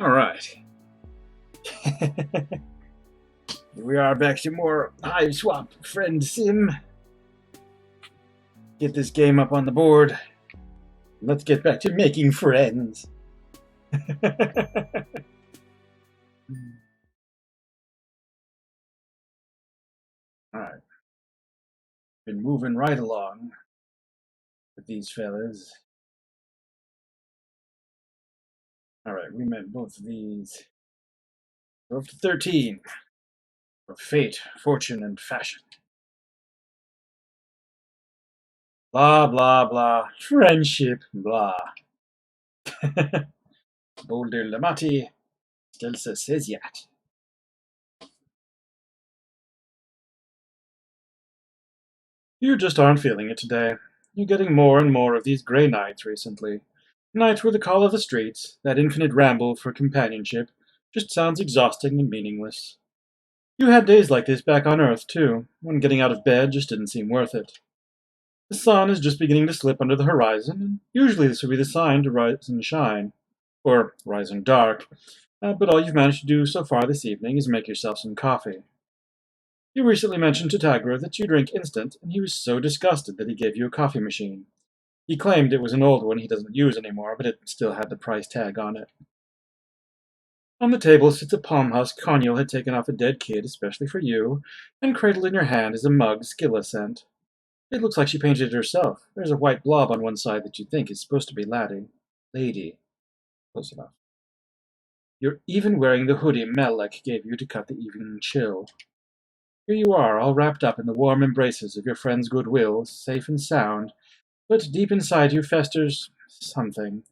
Alright. We are back to more Hiveswap Friendsim. Get this game up on the board. Let's get back to making friends. Alright. Been moving right along with these fellas. Alright, we met both of these. We're up to 13. Of fate, fortune, and fashion. Blah, blah, blah. Friendship, blah. Boldir Lamati still says yet. You just aren't feeling it today. You're getting more and more of these grey nights recently. Nights where the call of the streets, that infinite ramble for companionship, just sounds exhausting and meaningless. You had days like this back on Earth, too, when getting out of bed just didn't seem worth it. The sun is just beginning to slip under the horizon, and usually this would be the sign to rise and shine. Or rise and dark. But all you've managed to do so far this evening is make yourself some coffee. You recently mentioned to Tiger that you drink instant, and he was so disgusted that he gave you a coffee machine. He claimed it was an old one he doesn't use anymore, but it still had the price tag on it. On the table sits a palm husk Conyo had taken off a dead kid especially for you, and cradled in your hand is a mug Skilla sent. It looks like she painted it herself. There's a white blob on one side that you think is supposed to be lady. Close enough. You're even wearing the hoodie Melek gave you to cut the evening chill. Here you are, all wrapped up in the warm embraces of your friend's goodwill, safe and sound, but deep inside you festers something,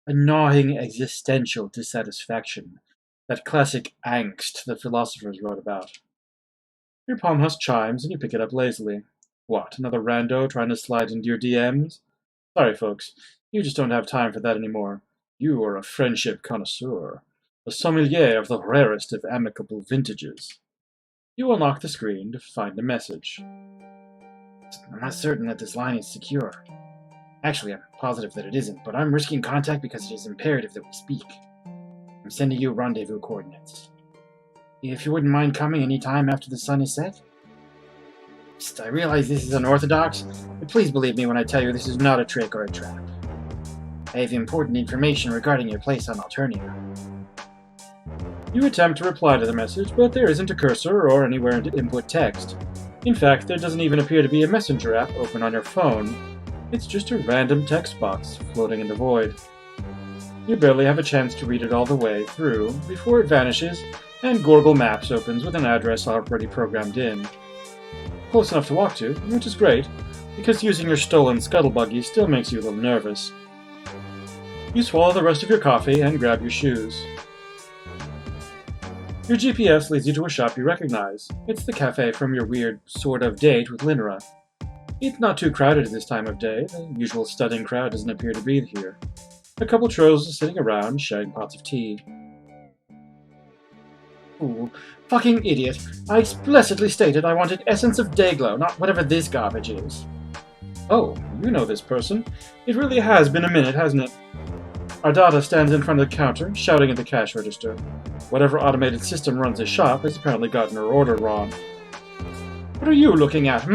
a gnawing existential dissatisfaction, that classic angst the philosophers wrote about. Your palm husk chimes and you pick it up lazily. What, another rando trying to slide into your DMs? Sorry, folks, you just don't have time for that anymore. You are a friendship connoisseur, a sommelier of the rarest of amicable vintages. You unlock the screen to find a message. I'm not certain that this line is secure. Actually, I'm positive that it isn't, but I'm risking contact because it is imperative that we speak. I'm sending you rendezvous coordinates. If you wouldn't mind coming any time after the sun is set? Psst, I realize this is unorthodox, but please believe me when I tell you this is not a trick or a trap. I have important information regarding your place on Alternia. You attempt to reply to the message, but there isn't a cursor or anywhere to input text. In fact, there doesn't even appear to be a messenger app open on your phone. It's just a random text box floating in the void. You barely have a chance to read it all the way through before it vanishes, and Gorgle Maps opens with an address already programmed in. Close enough to walk to, which is great, because using your stolen scuttlebuggy still makes you a little nervous. You swallow the rest of your coffee and grab your shoes. Your GPS leads you to a shop you recognize. It's the cafe from your weird, sort of date with Linra. It's not too crowded at this time of day. The usual studying crowd doesn't appear to be here. A couple trolls are sitting around, sharing pots of tea. Ooh, fucking idiot. I explicitly stated I wanted Essence of Dayglow, not whatever this garbage is. Oh, you know this person. It really has been a minute, hasn't it? Ardata stands in front of the counter, shouting at the cash register. Whatever automated system runs his shop has apparently gotten her order wrong. What are you looking at,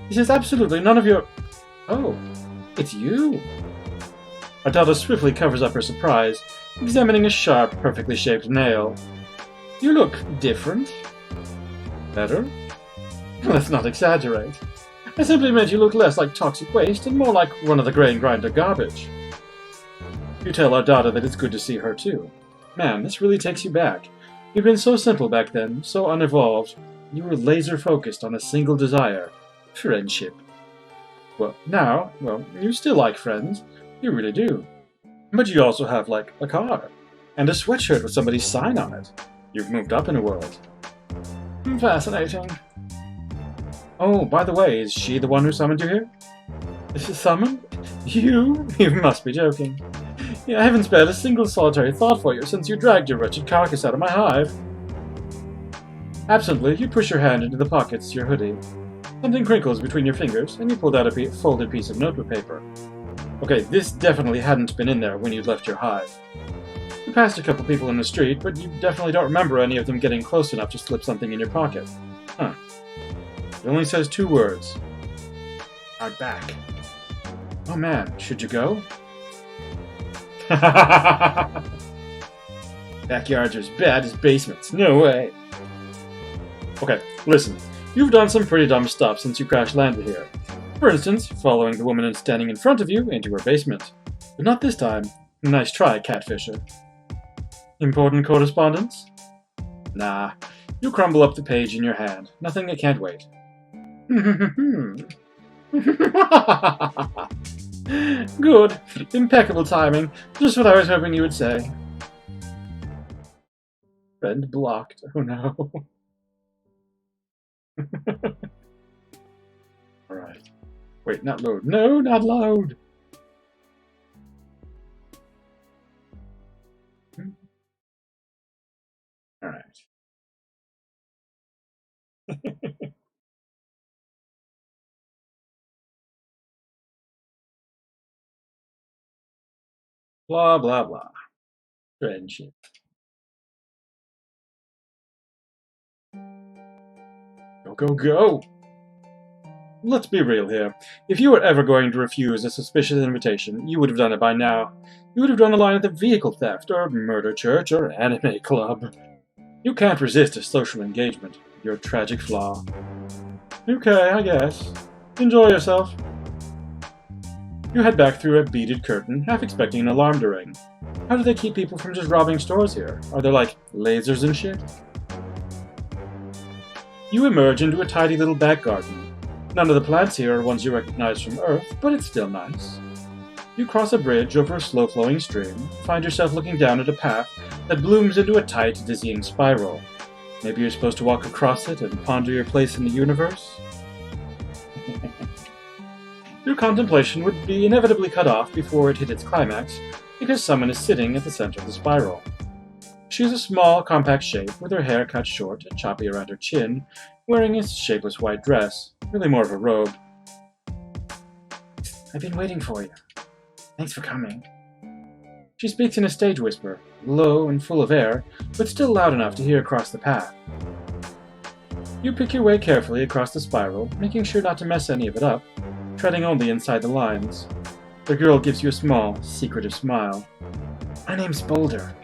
This is absolutely none of your... Oh, it's you. Ardata swiftly covers up her surprise, examining a sharp, perfectly shaped nail. You look different. Better? Let's not exaggerate. I simply meant you look less like toxic waste and more like one of the grain grinder garbage. You tell Ardata that it's good to see her too. Man, this really takes you back. You've been so simple back then, so unevolved. You were laser-focused on a single desire. Friendship. Well, now, you still like friends. You really do. But you also have, like, a car. And a sweatshirt with somebody's sign on it. You've moved up in the world. Fascinating. Oh, by the way, is she the one who summoned you here? Summoned? You? You must be joking. I haven't spared a single solitary thought for you since you dragged your wretched carcass out of my hive. Absently, you push your hand into the pockets of your hoodie. Something crinkles between your fingers, and you pulled out a folded piece of notebook paper. Okay, this definitely hadn't been in there when you left your hive. You passed a couple people in the street, but you definitely don't remember any of them getting close enough to slip something in your pocket. Huh. It only says 2 words. Out back. Oh man, should you go? Backyards are as bad as basements. No way. Okay, listen. You've done some pretty dumb stuff since you crash landed here. For instance, following the woman standing in front of you into her basement. But not this time. Nice try, Catfisher. Important correspondence? Nah. You crumble up the page in your hand. Nothing that can't wait. Good. Impeccable timing. Just what I was hoping you would say. Friend blocked. Oh no. Alright. Wait, not load. No, not load! Alright. Blah, blah, blah. Friendship. Go, go, go! Let's be real here. If you were ever going to refuse a suspicious invitation, you would have done it by now. You would have drawn a line at the vehicle theft, or murder church, or anime club. You can't resist a social engagement. Your tragic flaw. Okay, I guess. Enjoy yourself. You head back through a beaded curtain, half expecting an alarm to ring. How do they keep people from just robbing stores here? Are there, like, lasers and shit? You emerge into a tidy little back garden. None of the plants here are ones you recognize from Earth, but it's still nice. You cross a bridge over a slow-flowing stream, find yourself looking down at a path that blooms into a tight, dizzying spiral. Maybe you're supposed to walk across it and ponder your place in the universe? Your contemplation would be inevitably cut off before it hit its climax, because someone is sitting at the center of the spiral. She is a small, compact shape, with her hair cut short and choppy around her chin, wearing a shapeless white dress, really more of a robe. I've been waiting for you. Thanks for coming. She speaks in a stage whisper, low and full of air, but still loud enough to hear across the path. You pick your way carefully across the spiral, making sure not to mess any of it up, treading only inside the lines. The girl gives you a small, secretive smile. My name's Boldir.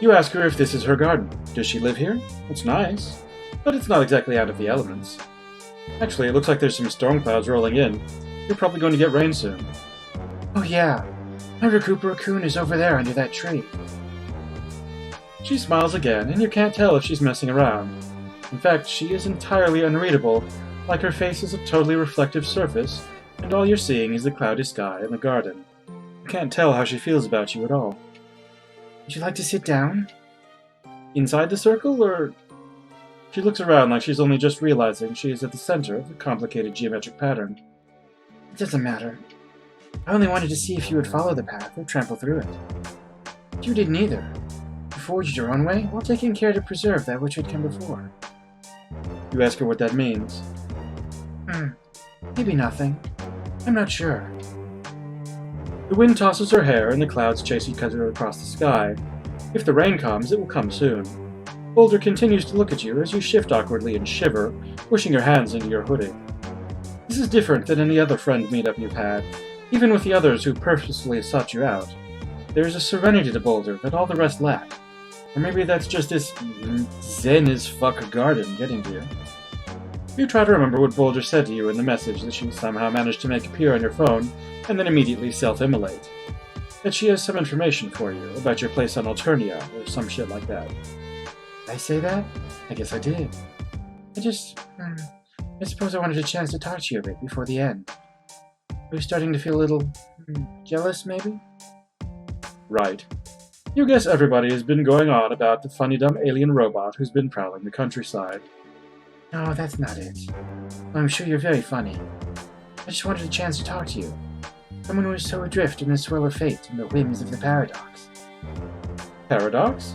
You ask her if this is her garden. Does she live here? It's nice, but it's not exactly out of the elements. Actually, it looks like there's some storm clouds rolling in. You're probably going to get rain soon. Oh yeah, my Recupera raccoon is over there under that tree. She smiles again, and you can't tell if she's messing around. In fact, she is entirely unreadable, like her face is a totally reflective surface, and all you're seeing is the cloudy sky and the garden. You can't tell how she feels about you at all. Would you like to sit down? Inside the circle, or... She looks around like she's only just realizing she is at the center of a complicated geometric pattern. It doesn't matter. I only wanted to see if you would follow the path or trample through it. If you didn't either. You forged your own way while taking care to preserve that which had come before. You ask her what that means. Maybe nothing. I'm not sure. The wind tosses her hair and the clouds chase each other across the sky. If the rain comes, it will come soon. Boldir continues to look at you as you shift awkwardly and shiver, pushing your hands into your hoodie. This is different than any other friend meetup you've had, even with the others who purposefully sought you out. There is a serenity to Boldir that all the rest lack. Or maybe that's just this zen-as-fuck garden getting to you. You try to remember what Boldir said to you in the message that she somehow managed to make appear on your phone, and then immediately self-immolate. That she has some information for you, about your place on Alternia, or some shit like that. Did I say that? I guess I did. I suppose I wanted a chance to talk to you a bit before the end. I was starting to feel a little... jealous, maybe? Right. You guess everybody has been going on about the funny dumb alien robot who's been prowling the countryside. No, that's not it. I'm sure you're very funny. I just wanted a chance to talk to you. Someone who is so adrift in the swirl of fate and the whims of the paradox. Paradox?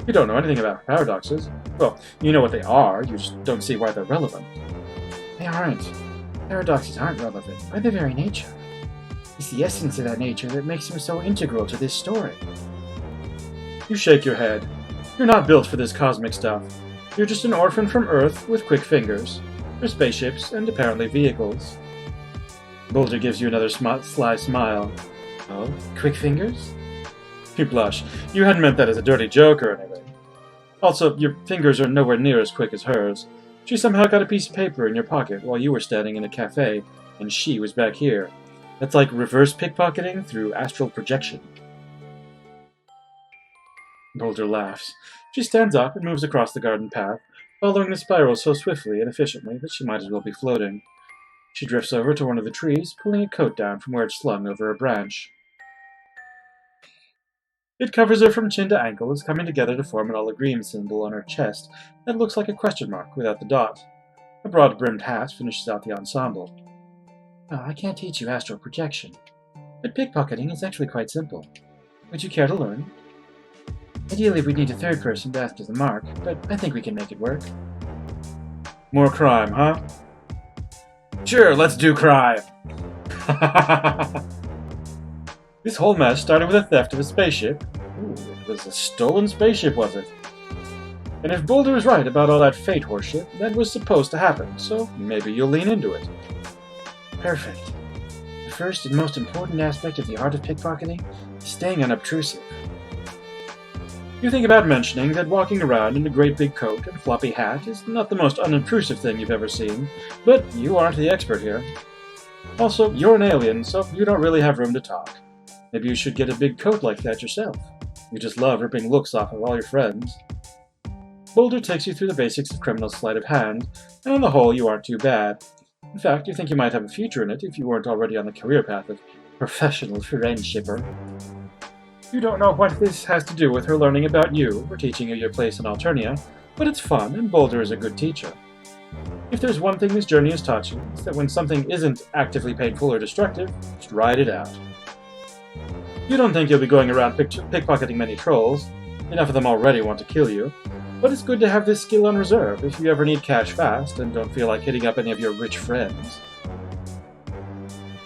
You don't know anything about paradoxes. Well, you know what they are, you just don't see why they're relevant. They aren't. Paradoxes aren't relevant by their very nature. It's the essence of that nature that makes him so integral to this story. You shake your head. You're not built for this cosmic stuff. You're just an orphan from Earth with quick fingers, for spaceships and apparently vehicles. Boldir gives you another sly smile. Oh, quick fingers? You blush. You hadn't meant that as a dirty joke or anything. Also, your fingers are nowhere near as quick as hers. She somehow got a piece of paper in your pocket while you were standing in a cafe, and she was back here. That's like reverse pickpocketing through astral projection. Boldir laughs. She stands up and moves across the garden path, following the spiral so swiftly and efficiently that she might as well be floating. She drifts over to one of the trees, pulling a coat down from where it's slung over a branch. It covers her from chin to ankles, coming together to form an all-agreeing symbol on her chest that looks like a question mark without the dot. A broad-brimmed hat finishes out the ensemble. Oh, I can't teach you astral projection, but pickpocketing is actually quite simple. Would you care to learn? Ideally, we'd need a third person to act as the mark, but I think we can make it work. More crime, huh? Sure, let's do crime! This whole mess started with a theft of a spaceship. Ooh, it was a stolen spaceship, was it? And if Boldir is right about all that fate horseshit, that was supposed to happen, so maybe you'll lean into it. Perfect. The first and most important aspect of the art of pickpocketing is staying unobtrusive. You think about mentioning that walking around in a great big coat and floppy hat is not the most unobtrusive thing you've ever seen, but you aren't the expert here. Also, you're an alien, so you don't really have room to talk. Maybe you should get a big coat like that yourself. You just love ripping looks off of all your friends. Boldir takes you through the basics of criminal sleight of hand, and on the whole you aren't too bad. In fact, you think you might have a future in it if you weren't already on the career path of professional friendshipper. You don't know what this has to do with her learning about you or teaching you your place in Alternia, but it's fun, and Boldir is a good teacher. If there's one thing this journey has taught you, it's that when something isn't actively painful or destructive, just ride it out. You don't think you'll be going around pickpocketing many trolls. Enough of them already want to kill you. But it's good to have this skill on reserve if you ever need cash fast and don't feel like hitting up any of your rich friends.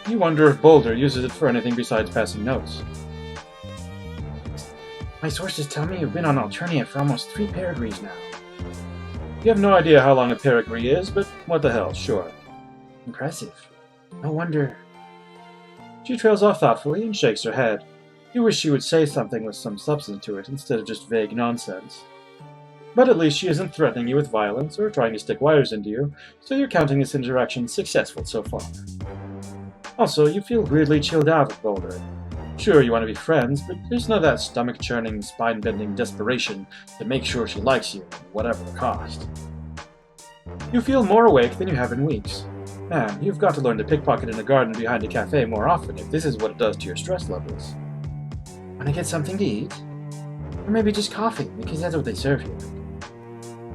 You wonder if Boldir uses it for anything besides passing notes. My sources tell me you've been on Alternia for almost 3 perigrees now. You have no idea how long a perigree is, but what the hell, sure. Impressive. No wonder. She trails off thoughtfully and shakes her head. You wish she would say something with some substance to it instead of just vague nonsense. But at least she isn't threatening you with violence or trying to stick wires into you, so you're counting this interaction successful so far. Also, you feel weirdly chilled out with Boldir. Sure, you want to be friends, but there's none of that stomach-churning, spine-bending desperation to make sure she likes you, whatever the cost. You feel more awake than you have in weeks. Man, you've got to learn to pickpocket in a garden behind a cafe more often if this is what it does to your stress levels. Want to get something to eat? Or maybe just coffee, because that's what they serve here.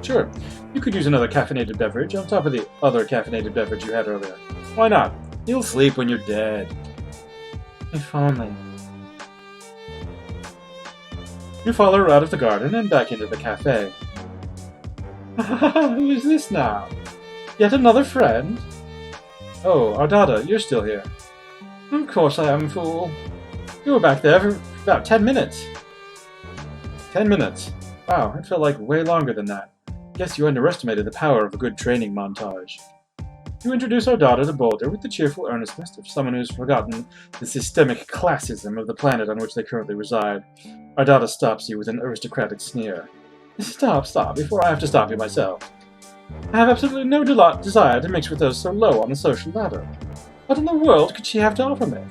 Sure, you could use another caffeinated beverage on top of the other caffeinated beverage you had earlier. Why not? You'll sleep when you're dead. If only. You follow her out of the garden and back into the cafe. Who is this now? Yet another friend? Oh, Ardada, you're still here. Of course I am, fool. You were back there for about 10 minutes. 10 minutes. Wow, it felt like way longer than that. Guess you underestimated the power of a good training montage. You introduce Ardada to Boldir with the cheerful earnestness of someone who's forgotten the systemic classism of the planet on which they currently reside. Ardada stops you with an aristocratic sneer. Stop, before I have to stop you myself. I have absolutely no desire to mix with those so low on the social ladder. What in the world could she have to offer me?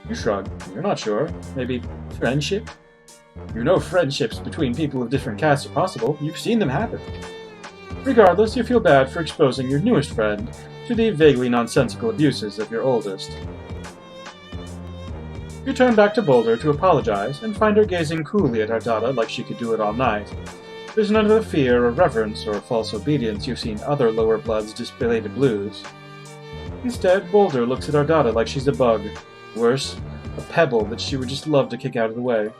You shrug. You're not sure. Maybe friendship? You know friendships between people of different castes are possible. You've seen them happen. Regardless, you feel bad for exposing your newest friend to the vaguely nonsensical abuses of your oldest. You turn back to Boldir to apologize and find her gazing coolly at Ardada like she could do it all night. There's none of the fear or reverence or false obedience you've seen other lower bloods display to blues. Instead, Boldir looks at Ardada like she's a bug. Worse, a pebble that she would just love to kick out of the way.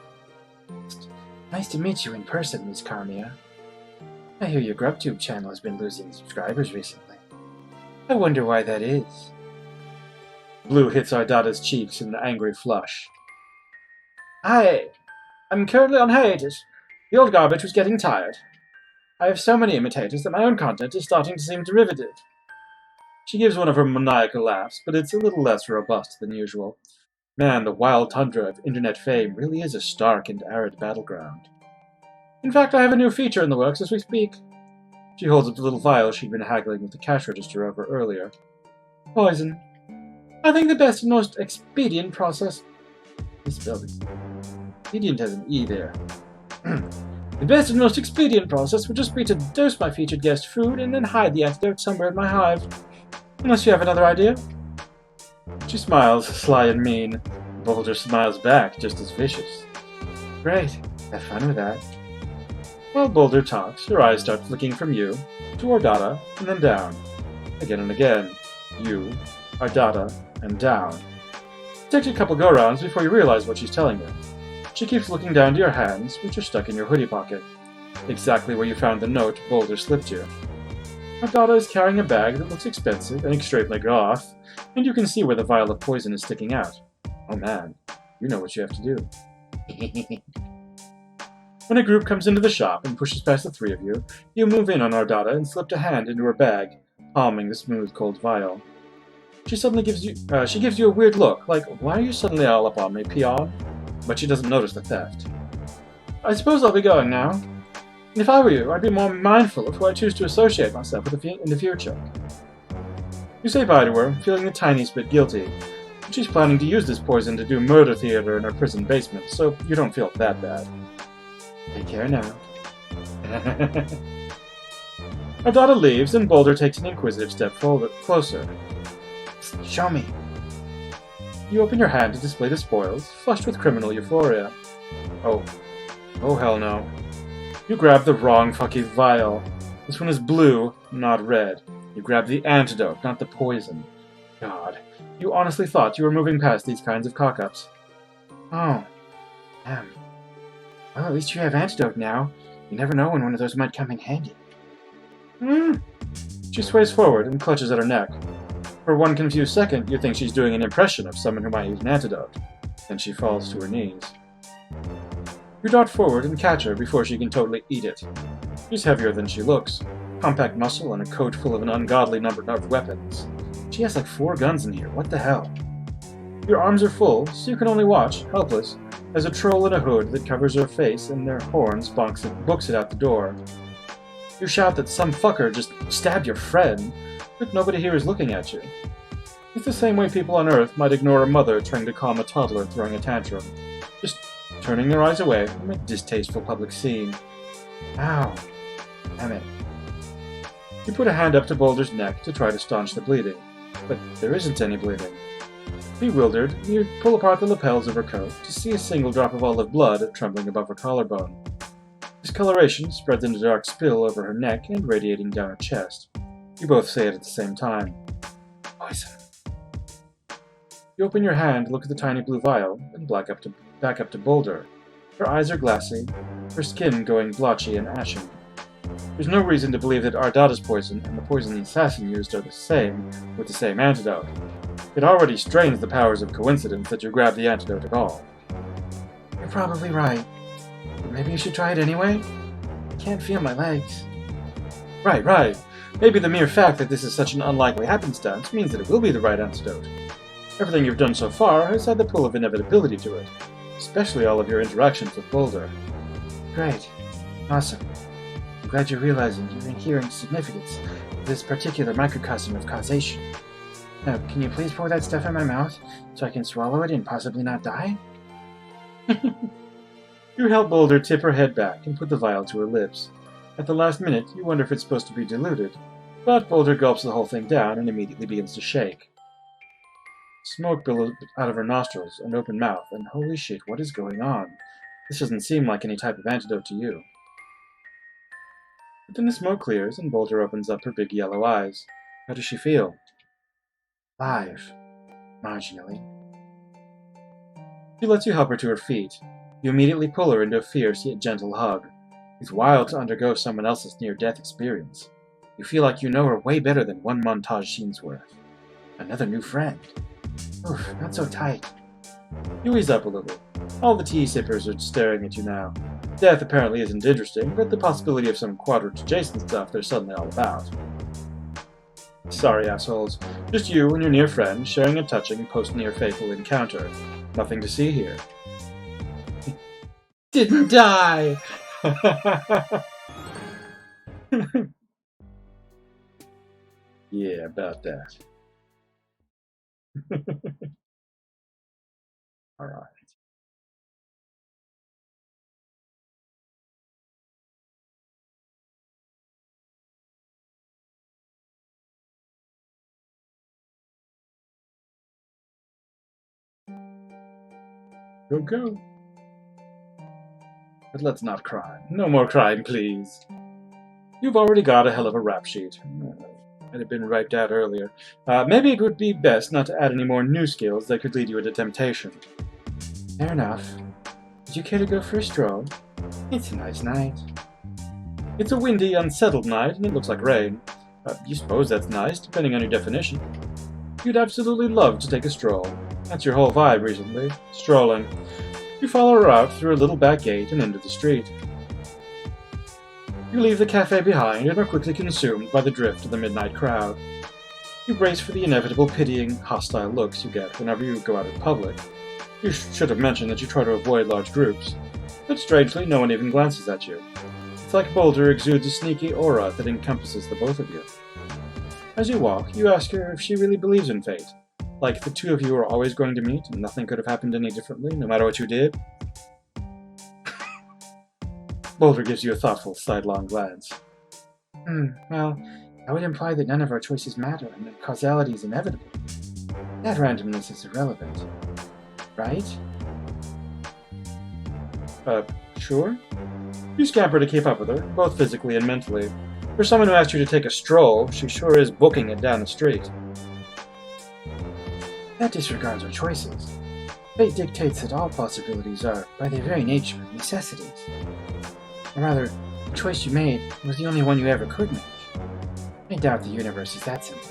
Nice to meet you in person, Miss Carmia. I hear your GrubTube channel has been losing subscribers recently. I wonder why that is. Blue hits Ardada's cheeks in an angry flush. I'm currently on hiatus. The old garbage was getting tired. I have so many imitators that my own content is starting to seem derivative. She gives one of her maniacal laughs, but it's a little less robust than usual. Man, the wild tundra of internet fame really is a stark and arid battleground. In fact, I have a new feature in the works as we speak. She holds up the little vial she'd been haggling with the cash register over earlier. Poison. I think the best and most expedient process... He spelled it. Expedient has an E there. The best and most expedient process would just be to dose my featured guest food and then hide the antidote somewhere in my hive. Unless you have another idea? She smiles, sly and mean. Boldir smiles back, just as vicious. Great. Have fun with that. While Boldir talks, her eyes start flicking from you to Ardada and then down. Again and again. You, Ardada, and down. It takes a couple go-rounds before you realize what she's telling you. She keeps looking down to your hands, which are stuck in your hoodie pocket. Exactly where you found the note Boldir slipped you. Ardada is carrying a bag that looks expensive and extremely goth, and you can see where the vial of poison is sticking out. Oh man, you know what you have to do. When a group comes into the shop and pushes past the three of you, you move in on Ardada and slip a hand into her bag, palming the smooth, cold vial. She suddenly gives you a weird look, like, why are you suddenly all up on me, peon? But she doesn't notice the theft. I suppose I'll be going now. And if I were you, I'd be more mindful of who I choose to associate myself with in the future. You say bye to her, feeling the tiniest bit guilty. But she's planning to use this poison to do murder theater in her prison basement, so you don't feel that bad. Take care now. Ardada leaves, and Boldir takes an inquisitive step closer. Show me. You open your hand to display the spoils, flushed with criminal euphoria. Oh hell no. You grab the wrong fucking vial. This one is blue, not red. You grab the antidote, not the poison. God, you honestly thought you were moving past these kinds of cock-ups. Oh, damn. Well, at least you have antidote now. You never know when one of those might come in handy. She sways forward and clutches at her neck. For one confused second, you think she's doing an impression of someone who might use an antidote. Then she falls to her knees. You dart forward and catch her before she can totally eat it. She's heavier than she looks. Compact muscle and a coat full of an ungodly number of weapons. She has like 4 guns in here, what the hell? Your arms are full, so you can only watch, helpless, as a troll in a hood that covers her face and their horns books it out the door. You shout that some fucker just stabbed your friend, but nobody here is looking at you. It's the same way people on Earth might ignore a mother trying to calm a toddler throwing a tantrum, just turning their eyes away from a distasteful public scene. Ow. Damn it. You put a hand up to Boldir's neck to try to staunch the bleeding, but there isn't any bleeding. Bewildered, you pull apart the lapels of her coat to see a single drop of olive blood trembling above her collarbone. Discoloration spreads in a dark spill over her neck and radiating down her chest. You both say it at the same time. Poison. You open your hand, look at the tiny blue vial, and back up to Boldir. Her eyes are glassy, her skin going blotchy and ashen. There's no reason to believe that Ardada's poison and the poison the assassin used are the same, with the same antidote. It already strains the powers of coincidence that you grab the antidote at all. You're probably right. But maybe you should try it anyway? I can't feel my legs. Right. Maybe the mere fact that this is such an unlikely happenstance means that it will be the right antidote. Everything you've done so far has had the pull of inevitability to it, especially all of your interactions with Boldir. Great. Awesome. I'm glad you're realizing you're inherent significance of this particular microcosm of causation. Now, can you please pour that stuff in my mouth so I can swallow it and possibly not die? You help Boldir tip her head back and put the vial to her lips. At the last minute, you wonder if it's supposed to be diluted, but Boldir gulps the whole thing down and immediately begins to shake. Smoke billows out of her nostrils and open mouth, and holy shit, what is going on? This doesn't seem like any type of antidote to you. But then the smoke clears, and Boldir opens up her big yellow eyes. How does she feel? Alive. Marginally. She lets you help her to her feet. You immediately pull her into a fierce yet gentle hug. It's wild to undergo someone else's near-death experience. You feel like you know her way better than one montage scene's worth. Another new friend. Oof, not so tight. You ease up a little. All the tea sippers are staring at you now. Death apparently isn't interesting, but the possibility of some quadrant-adjacent stuff they're suddenly all about. Sorry, assholes. Just you and your near friend sharing a touching post-near-fatal encounter. Nothing to see here. Didn't die! Yeah, about that. Alright. Go, go. But let's not cry. No more crying, please. You've already got a hell of a rap sheet. It had been wiped out earlier. Maybe it would be best not to add any more new skills that could lead you into temptation. Fair enough. Would you care to go for a stroll? It's a nice night. It's a windy, unsettled night, and it looks like rain. You suppose that's nice, depending on your definition. You'd absolutely love to take a stroll. That's your whole vibe recently. Strolling. You follow her out through a little back gate and into the street. You leave the cafe behind and are quickly consumed by the drift of the midnight crowd. You brace for the inevitable pitying, hostile looks you get whenever you go out in public. You should have mentioned that you try to avoid large groups, but strangely no one even glances at you. It's like Boldir exudes a sneaky aura that encompasses the both of you. As you walk, you ask her if she really believes in fate, like the two of you are always going to meet and nothing could have happened any differently, no matter what you did. Boldir gives you a thoughtful, sidelong glance. Well, that would imply that none of our choices matter and that causality is inevitable. That randomness is irrelevant. Right? Sure? You scamper to keep up with her, both physically and mentally. For someone who asked you to take a stroll, she sure is booking it down the street. That disregards our choices. Fate dictates that all possibilities are, by their very nature, necessities. Or rather, the choice you made was the only one you ever could make. I doubt the universe is that simple.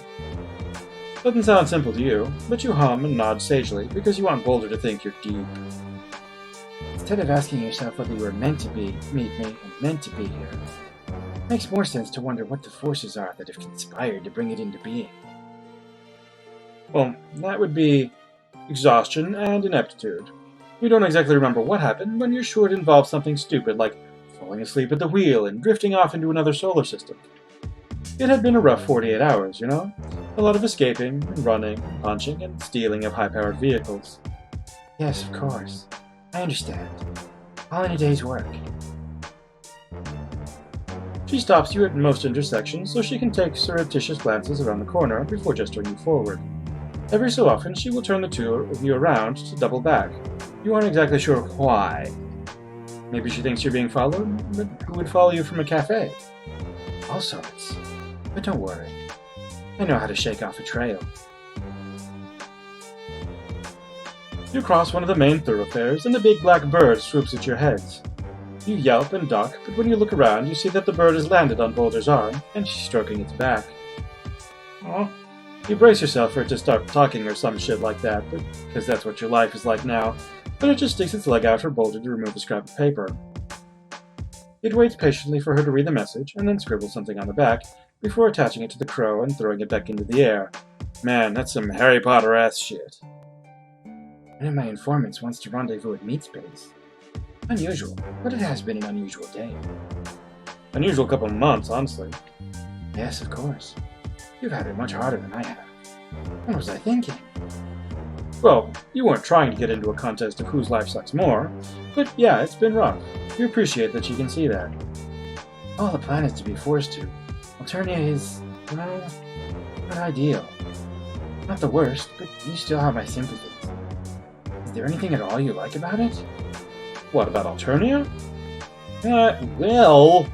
Doesn't sound simple to you, but you hum and nod sagely because you want Boldir to think you're deep. Instead of asking yourself whether you were meant to meet me and meant to be here, it makes more sense to wonder what the forces are that have conspired to bring it into being. Well, that would be exhaustion and ineptitude. You don't exactly remember what happened, but you're sure it involved something stupid like falling asleep at the wheel and drifting off into another solar system. It had been a rough 48 hours, you know? A lot of escaping, and running, and punching, and stealing of high-powered vehicles. Yes, of course. I understand. All in a day's work. She stops you at most intersections so she can take surreptitious glances around the corner before gesturing you forward. Every so often, she will turn the two of you around to double back. You aren't exactly sure why. Maybe she thinks you're being followed, but who would follow you from a cafe? All sorts. But don't worry. I know how to shake off a trail. You cross one of the main thoroughfares, and a big black bird swoops at your heads. You yelp and duck, but when you look around, you see that the bird has landed on Boldir's arm, and she's stroking its back. Aw. You brace yourself for it to start talking or some shit like that, because that's what your life is like now, but it just sticks its leg out for Boldir to remove a scrap of paper. It waits patiently for her to read the message, and then scribbles something on the back, before attaching it to the crow and throwing it back into the air. Man, that's some Harry Potter-ass shit. One of my informants wants to rendezvous at Meatspace. Unusual, but it has been an unusual day. Unusual couple of months, honestly. Yes, of course. You've had it much harder than I have. What was I thinking? Well, you weren't trying to get into a contest of whose life sucks more, but yeah, it's been rough. You appreciate that she can see that. All the plan is to be forced to. Alternia is, well, not ideal. Not the worst, but you still have my sympathies. Is there anything at all you like about it? What, about Alternia? Well...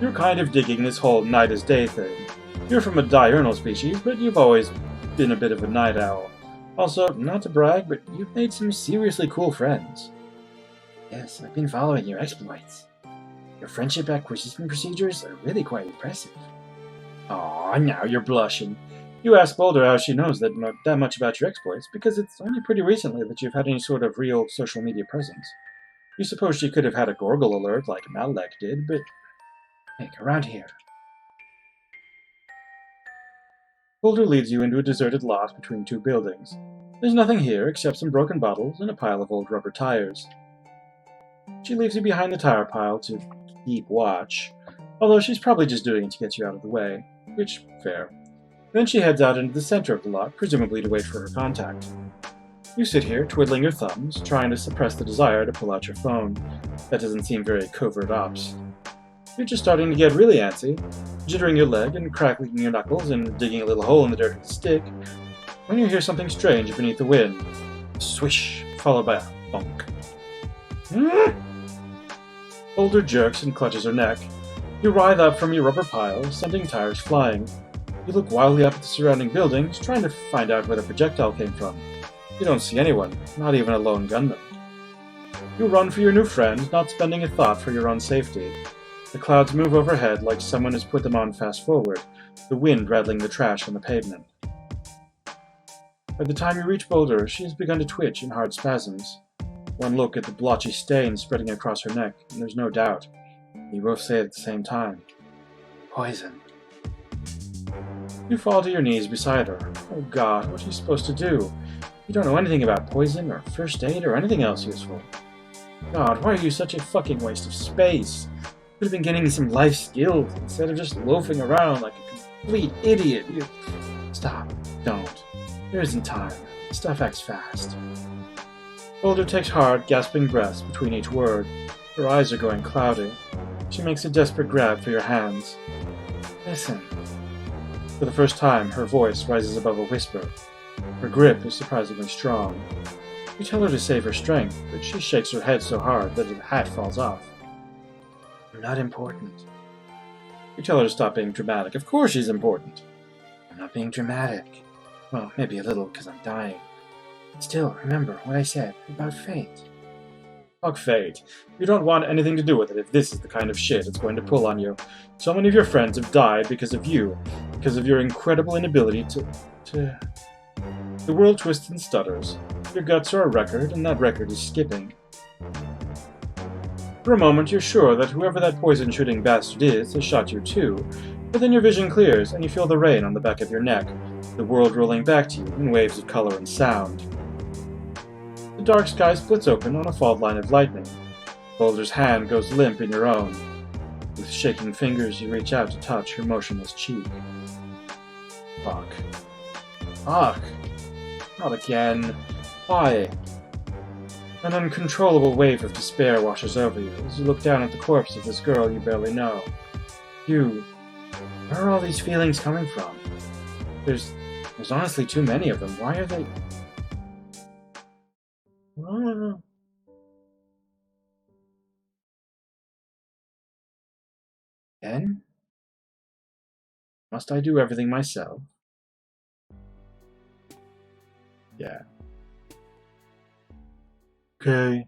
You're kind of digging this whole night as day thing. You're from a diurnal species, but you've always been a bit of a night owl. Also, not to brag, but you've made some seriously cool friends. Yes, I've been following your exploits. Your friendship acquisition procedures are really quite impressive. Aw, now you're blushing. You ask Boldir how she knows that much about your exploits, because it's only pretty recently that you've had any sort of real social media presence. You suppose she could have had a Gorgle alert like Malek did, but Hey, around here. Boldir leads you into a deserted lot between two buildings. There's nothing here except some broken bottles and a pile of old rubber tires. She leaves you behind the tire pile to keep watch, although she's probably just doing it to get you out of the way, which, fair. Then she heads out into the center of the lot, presumably to wait for her contact. You sit here, twiddling your thumbs, trying to suppress the desire to pull out your phone. That doesn't seem very covert ops. You're just starting to get really antsy, jittering your leg and crackling your knuckles and digging a little hole in the dirt with a stick, when you hear something strange beneath the wind. A swish, followed by a bunk. Boldir jerks and clutches her neck. You writhe up from your rubber pile, sending tires flying. You look wildly up at the surrounding buildings, trying to find out where the projectile came from. You don't see anyone, not even a lone gunman. You run for your new friend, not spending a thought for your own safety. The clouds move overhead like someone has put them on fast forward, the wind rattling the trash on the pavement. By the time you reach Boldir, she has begun to twitch in hard spasms. One look at the blotchy stain spreading across her neck, and there's no doubt. You both say it at the same time. Poison. You fall to your knees beside her. Oh God, what are you supposed to do? You don't know anything about poison, or first aid, or anything else useful. God, why are you such a fucking waste of space? You could have been getting some life skills instead of just loafing around like a complete idiot. Stop. Don't. There isn't time. Stuff acts fast. Boldir takes hard, gasping breaths between each word. Her eyes are going cloudy. She makes a desperate grab for your hands. Listen. For the first time, her voice rises above a whisper. Her grip is surprisingly strong. You tell her to save her strength, but she shakes her head so hard that her hat falls off. I'm not important. You tell her to stop being dramatic. Of course she's important. I'm not being dramatic. Well, maybe a little because I'm dying. But still, remember what I said about fate. Fuck fate. You don't want anything to do with it if this is the kind of shit it's going to pull on you. So many of your friends have died because of you, because of your incredible inability to... The world twists and stutters. Your guts are a record, and that record is skipping. For a moment, you're sure that whoever that poison-shooting bastard is has shot you too, but then your vision clears, and you feel the rain on the back of your neck, the world rolling back to you in waves of color and sound. The dark sky splits open on a fault line of lightning. Boldir's hand goes limp in your own. With shaking fingers, you reach out to touch her motionless cheek. Fuck. Fuck. Not again. Why? An uncontrollable wave of despair washes over you as you look down at the corpse of this girl you barely know. Where are all these feelings coming from? There's honestly too many of them. Why are they... Then? Must I do everything myself? Yeah. Okay.